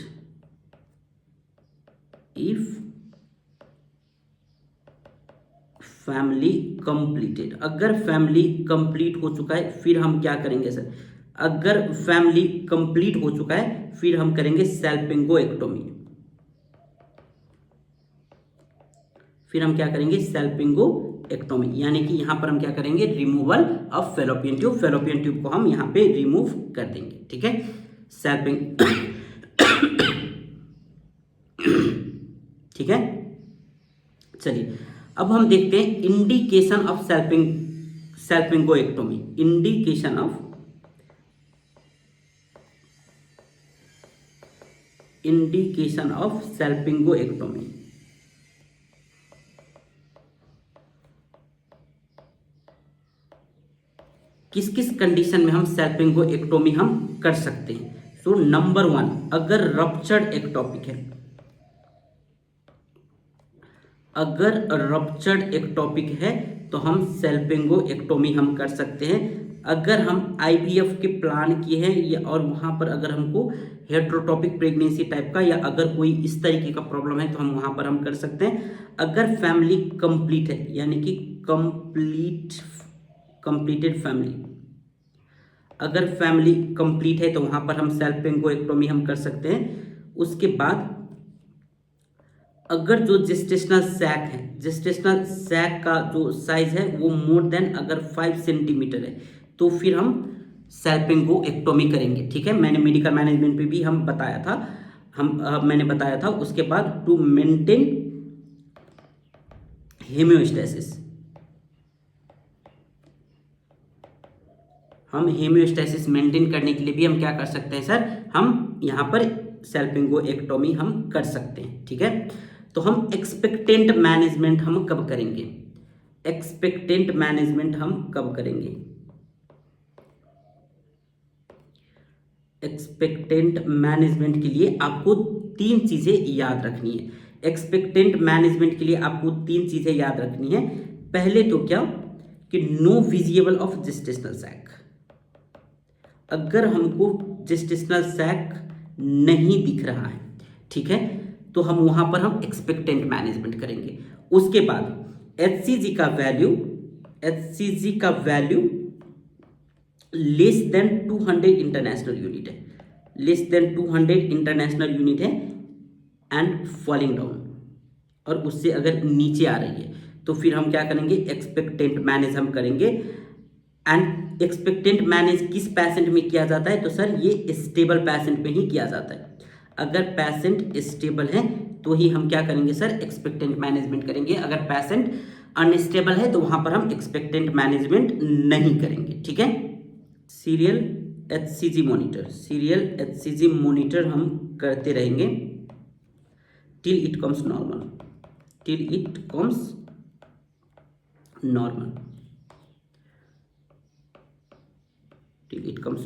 अगर फैमिली कंप्लीट हो चुका है फिर हम क्या करेंगे सर, अगर फैमिली कंप्लीट हो चुका है फिर हम करेंगे सेल्पिंगोएक्टोमी, यानी कि यहां पर हम क्या करेंगे, रिमूवल ऑफ फेलोपियन ट्यूब को हम यहां पे रिमूव कर देंगे, ठीक है। सेल्पिंग ठीक है। चलिए अब हम देखते हैं इंडिकेशन ऑफ सेल्पिंगोएक्टोमी, इंडिकेशन ऑफ सेल्पिंगोएक्टोमी। किस किस कंडीशन में हम सेल्पिंगोएक्टोमी हम कर सकते हैं। सो नंबर 1, अगर रप्चर्ड एक्टोपिक है तो हम सेल्पिंगोएक्टोमी हम कर सकते हैं। अगर हम आईवीएफ के प्लान किए हैं या और वहाँ पर अगर हमको हेटेरोटॉपिक प्रेगनेंसी टाइप का या अगर कोई इस तरीके का प्रॉब्लम है तो हम वहाँ पर हम कर सकते हैं। अगर फैमिली कंप्लीट है, यानी कि कंप्लीटेड फैमिली, अगर फैमिली कंप्लीट है तो वहाँ पर हम सेल्पिंगोएक्टोमी हम कर सकते हैं। उसके बाद अगर जो जेस्टेशनल सैक का जो साइज है वो मोर देन अगर 5 सेंटीमीटर है तो फिर हम सेल्पिंगोएक्टोमी करेंगे, ठीक है। मैंने मेडिकल मैनेजमेंट पे भी हम बताया था, मैंने बताया था। उसके बाद टू मेंटेन हेमियोस्टेसिस, हम हेमियोस्टेसिस मेंटेन करने के लिए भी हम क्या कर सकते हैं सर, हम यहाँ पर सेल्पिंगोएक्टोमी हम कर सकते हैं, ठीक है। तो हम एक्सपेक्टेंट मैनेजमेंट हम कब करेंगे, एक्सपेक्टेंट मैनेजमेंट के लिए आपको 3 चीजें याद रखनी है। एक्सपेक्टेंट मैनेजमेंट के लिए आपको 3 चीजें याद रखनी है। पहले तो क्या कि no visible of gestational sac, अगर हमको जेस्टेशनल सैक नहीं दिख रहा है, ठीक है, तो हम वहां पर हम एक्सपेक्टेंट मैनेजमेंट करेंगे। उसके बाद एचसीजी का value less than 200 international unit है, एंड फॉलिंग डाउन, और उससे अगर नीचे आ रही है तो फिर हम क्या करेंगे, एक्सपेक्टेंट मैनेज हम करेंगे। एंड एक्सपेक्टेंट मैनेज किस पैसेंट में किया जाता है, तो सर ये स्टेबल पैसेंट में ही किया जाता है। अगर पैसेंट स्टेबल है तो ही हम क्या करेंगे सर, एक्सपेक्टेंट मैनेजमेंट करेंगे। अगर पैसेंट अनस्टेबल है तो वहां पर हम एक्सपेक्टेंट मैनेजमेंट नहीं करेंगे, ठीक है। सीरियल एचसीजी मॉनिटर हम करते रहेंगे टिल इट कम्स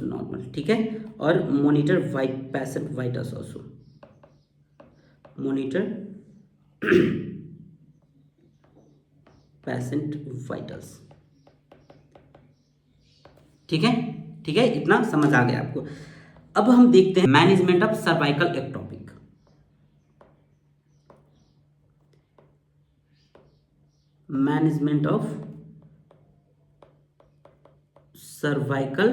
नॉर्मल, ठीक है। और monitor patient vitals also, monitor patient vitals, ठीक है, इतना समझ आ गया आपको। अब हम देखते हैं management of cervical ectopic. Management of cervical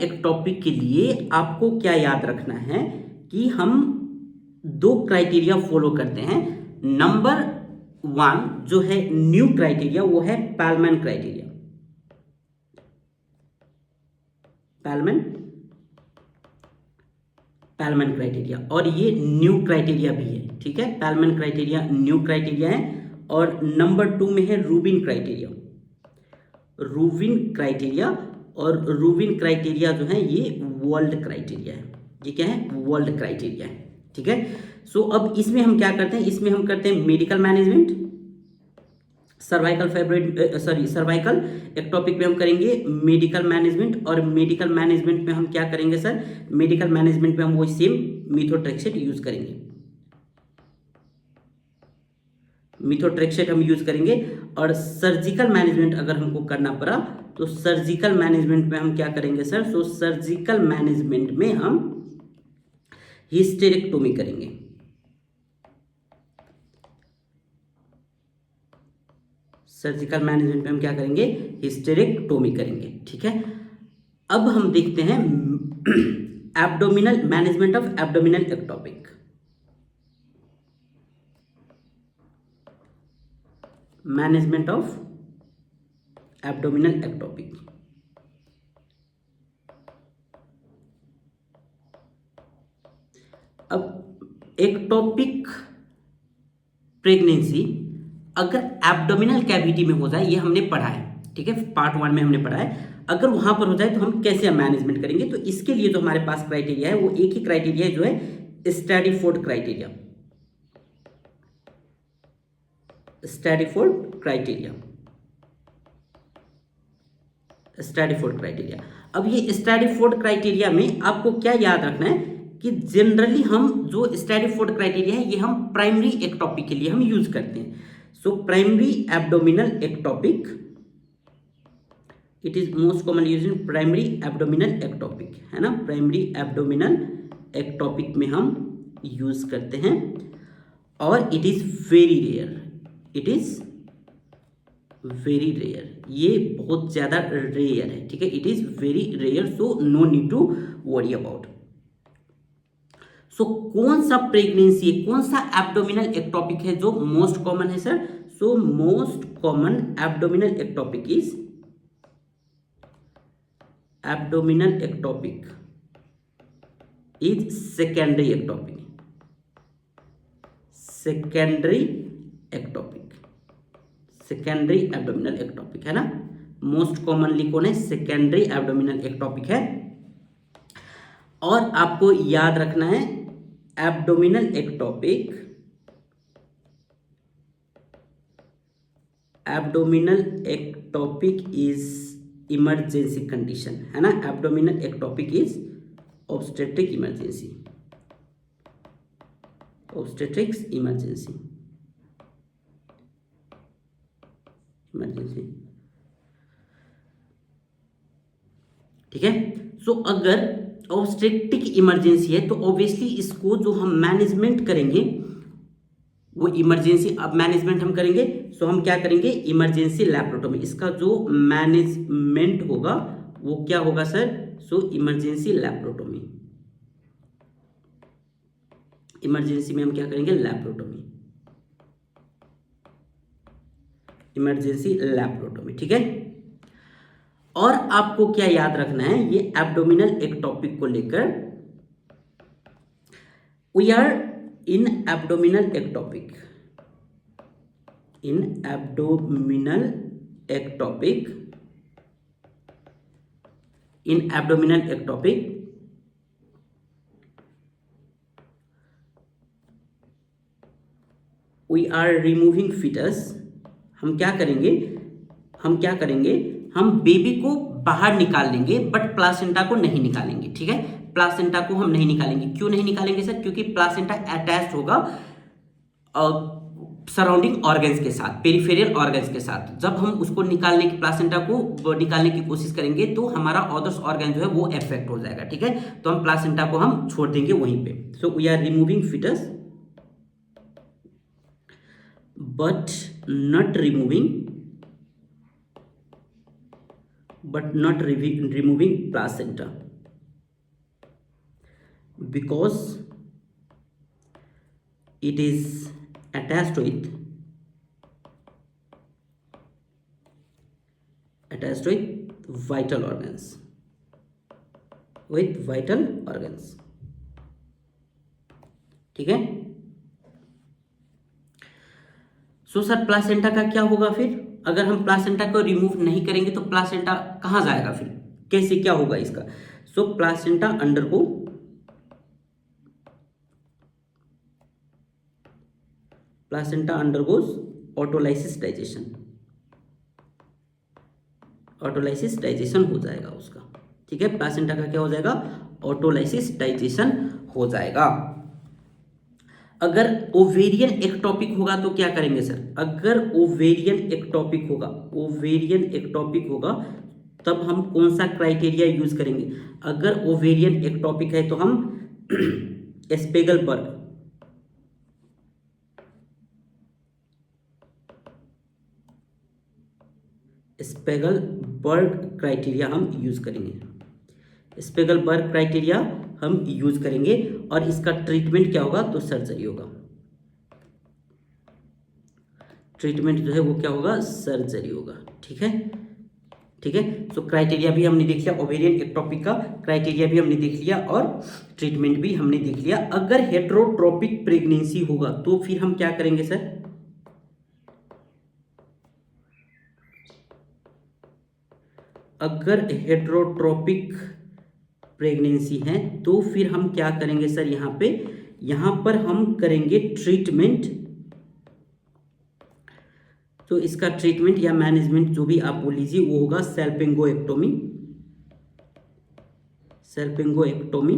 ectopic के लिए आपको क्या याद रखना है कि हम 2 क्राइटेरिया फॉलो करते हैं। नंबर 1 जो है न्यू क्राइटेरिया, वो है पैलमैन क्राइटेरिया, और ये न्यू क्राइटेरिया भी है, ठीक है। पैलमैन क्राइटेरिया न्यू क्राइटेरिया है। और नंबर 2 में है रूबिन क्राइटेरिया, और रूबिन क्राइटेरिया जो है ये वर्ल्ड क्राइटेरिया है। ये क्या है, वर्ल्ड क्राइटेरिया है, ठीक है। सो अब इसमें हम क्या करते हैं, इसमें हम करते हैं मेडिकल मैनेजमेंट, सर्वाइकल एक्टोपिक में हम करेंगे मेडिकल मैनेजमेंट, और मेडिकल मैनेजमेंट में हम क्या करेंगे सर, मेडिकल मैनेजमेंट में हम वही सेम मिथोट्रेक्सेट यूज करेंगे, मिथोट्रेक्सेट हम यूज करेंगे। और सर्जिकल मैनेजमेंट अगर हमको करना पड़ा तो सर्जिकल मैनेजमेंट में हम क्या करेंगे सर, सो सर्जिकल मैनेजमेंट में हम हिस्टेरेक्टोमी करेंगे, सर्जिकल मैनेजमेंट में हम क्या करेंगे, हिस्टेरेक्टोमी करेंगे, ठीक है। अब हम देखते हैं abdominal management of abdominal ectopic, management of abdominal ectopic. अब एक्टोपिक प्रेगनेंसी अगर एब्डोमिनल कैविटी में हो जाए, ये हमने पढ़ा है, ठीक है, पार्ट 1 में हमने पढ़ा है, अगर वहां पर हो जाए तो हम कैसे मैनेजमेंट करेंगे। तो इसके लिए जो हमारे पास क्राइटेरिया है वो एक ही क्राइटेरिया है, जो है स्टैडीफोर्ड क्राइटेरिया, स्टैडीफोर्ड क्राइटेरिया, स्टैडीफोर्ड क्राइटेरिया। अब ये स्टैडीफोर्ड क्राइटेरिया में आपको क्या याद रखना है कि जनरली हम जो स्टैडीफोर्ड क्राइटेरिया है ये हम प्राइमरी एक्टोपिक के लिए हम यूज करते हैं। So primary abdominal ectopic, it is most commonly used in primary abdominal ectopic, है ना, प्राइमरी एब्डोमिनल एक्टोपिक में हम यूज करते हैं। और it is very rare, it is very rare, ये बहुत ज्यादा रेयर है, ठीक है, it is very rare, so no need to worry about. So कौन सा प्रेगनेंसी है, कौन सा एब्डोमिनल एक्टोपिक है जो मोस्ट कॉमन है sir, so most common abdominal ectopic is abdominal ectopic is secondary ectopic, secondary ectopic, secondary abdominal ectopic, है ना, मोस्ट कॉमनली कौन है, सेकेंडरी एब्डोमिनल एक्टोपिक है। और आपको याद रखना है abdominal ectopic, abdominal ectopic is emergency condition, है ना, abdominal ectopic is obstetric emergency, obstetrics emergency, emergency, ठीक है। सो अगर ऑब्स्टेट्रिक इमरजेंसी है तो ऑब्वियसली इसको जो हम मैनेजमेंट करेंगे वो इमरजेंसी, अब मैनेजमेंट हम करेंगे, सो हम क्या करेंगे, इमरजेंसी लैप्रोटोमी, इसका जो मैनेजमेंट होगा वो क्या होगा सर, सो इमरजेंसी लैप्रोटोमी, इमरजेंसी में हम क्या करेंगे, लैप्रोटोमी, इमरजेंसी लैप्रोटोमी, ठीक है। और आपको क्या याद रखना है, ये एब्डोमिनल एक्टोपिक को लेकर, we are in abdominal ectopic, in abdominal ectopic, in abdominal ectopic we are removing foetus, हम क्या करेंगे, हम क्या करेंगे, हम बेबी को बाहर निकाल लेंगे बट प्लासेंटा को नहीं निकालेंगे, ठीक है, प्लासेंटा को हम नहीं निकालेंगे। क्यों नहीं निकालेंगे सर, क्योंकि प्लासेंटा अटैच्ड होगा सराउंडिंग ऑर्गन्स के साथ, पेरिफेरियल ऑर्गन्स के साथ। जब हम उसको निकालने की, प्लासेंटा को निकालने की कोशिश करेंगे तो हमारा अदर्स ऑर्गन जो है वो अफेक्ट हो जाएगा, ठीक है, तो हम प्लासेंटा को हम छोड़ देंगे वहीं पे। So we are removing foetus but not removing placenta because it is attached with vital organs, with vital organs, ठीक है। सो सर प्लासेंटा का क्या होगा फिर, अगर हम प्लासेंटा को रिमूव नहीं करेंगे तो प्लासेंटा कहाँ जाएगा फिर, कैसे क्या होगा इसका। So placenta undergo placenta undergoes autolysis digestion, autolysis digestion हो जाएगा उसका, ठीक है। प्लासेंटा का क्या हो जाएगा, ऑटोलाइसिस डाइजेशन हो जाएगा। अगर ओवेरियन एक्टोपिक होगा तो क्या करेंगे सर, अगर ओवेरियन एक्टोपिक होगा, ओवेरियन एक्टोपिक होगा तब हम कौन सा क्राइटेरिया यूज करेंगे। अगर ओवेरियन एक्टोपिक है तो हम स्पेगलबर्ग, स्पेगलबर्ग क्राइटेरिया हम यूज करेंगे, स्पेगलबर्ग क्राइटेरिया हम यूज करेंगे। और इसका ट्रीटमेंट क्या होगा, तो सर्जरी होगा, ट्रीटमेंट जो है वो क्या होगा, सर्जरी होगा, ठीक है, ठीक है। तो क्राइटेरिया भी हमने देख लिया, ओवेरियन एक्टोपिक का क्राइटेरिया भी हमने देख लिया और ट्रीटमेंट भी हमने देख लिया। अगर हेटेरोट्रोपिक प्रेगनेंसी होगा तो फिर हम क्या करेंगे सर, अगर हेटेरोट्रोपिक प्रेगनेंसी है तो फिर हम क्या करेंगे सर, यहाँ पर हम करेंगे ट्रीटमेंट। तो इसका ट्रीटमेंट या मैनेजमेंट जो भी आप बोल लीजिए वो होगा सेल्पिंगोएक्टोमी, सेल्पिंगोएक्टोमी।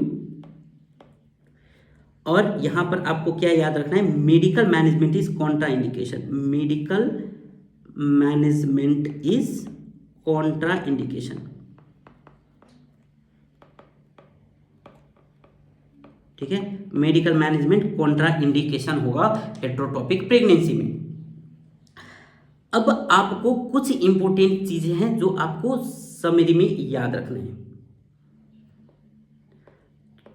और यहां पर आपको क्या याद रखना है, medical management is Contra indication, medical management is Contra indication, ठीक है। मेडिकल मैनेजमेंट कॉन्ट्रा इंडिकेशन होगा हेटेरोट्रोपिक प्रेगनेंसी में। अब आपको कुछ इंपॉर्टेंट चीजें हैं जो आपको समरी में याद रखना है,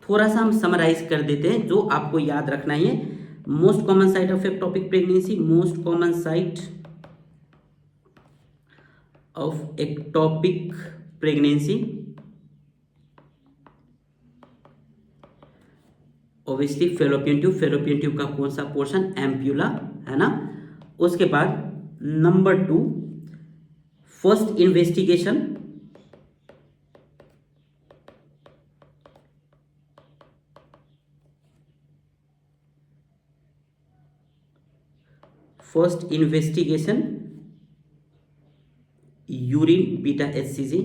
थोड़ा सा हम समराइज कर देते हैं जो आपको याद रखना है। Most common site of ectopic pregnancy, most common site of ectopic pregnancy, obviously fallopian tube, fallopian tube का कौन सा पोर्शन, एम्प्यूला, है ना। उसके बाद number 2, first investigation, first investigation urine beta HCG,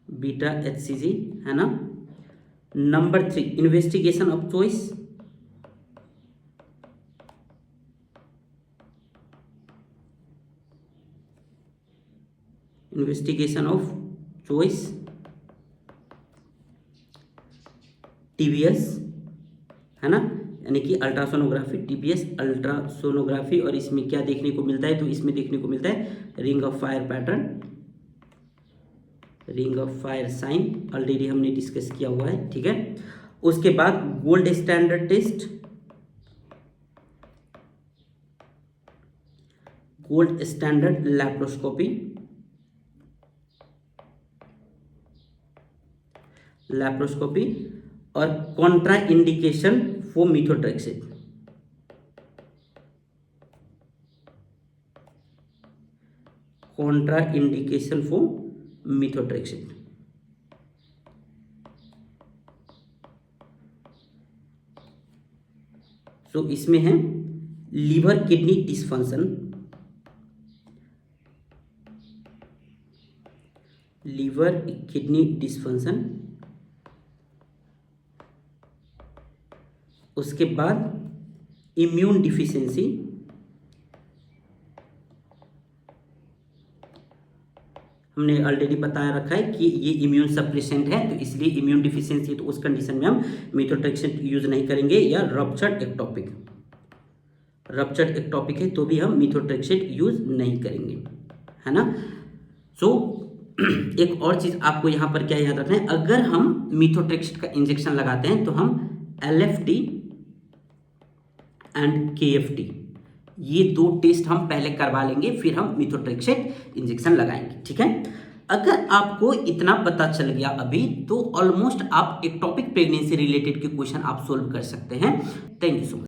beta HCG, है ना। Number 3, investigation of choice, investigation of choice TBS, है ना, यानी कि अल्ट्रासोनोग्राफी, टीबीएस अल्ट्रासोनोग्राफी। और इसमें क्या देखने को मिलता है, तो इसमें देखने को मिलता है ring of fire pattern, ring of fire sign, already हमने डिस्कस किया हुआ है, ठीक है। उसके बाद gold standard test, gold standard laparoscopy, laparoscopy. और contraindication for methotrexate, contraindication for methotrexate. तो इसमें है liver kidney dysfunction, liver kidney dysfunction. उसके बाद इम्यून डिफिशिएंसी, हमने ऑलरेडी बताया रखा है कि ये इम्यून सप्रेसेंट है, तो इसलिए इम्यून डिफिशिएंसी, तो उस कंडीशन में हम मिथोट्रेक्सेट यूज नहीं करेंगे। या रप्चर्ड एक्टोपिक, रप्चर्ड एक्टोपिक है तो भी हम मिथोट्रेक्सेट यूज नहीं करेंगे, है ना। सो एक और चीज आपको यहां पर क्या याद रखना है, अगर हम मिथोट्रेक्सेट का इंजेक्शन लगाते हैं तो हम LFT एंड KFT, ये 2 टेस्ट हम पहले करवा लेंगे, फिर हम मिथोट्रेक्सेट इंजेक्शन लगाएंगे, ठीक है। अगर आपको इतना पता चल गया अभी, तो ऑलमोस्ट आप एक्टोपिक प्रेगनेंसी रिलेटेड के क्वेश्चन आप सोल्व कर सकते हैं। Thank you so much.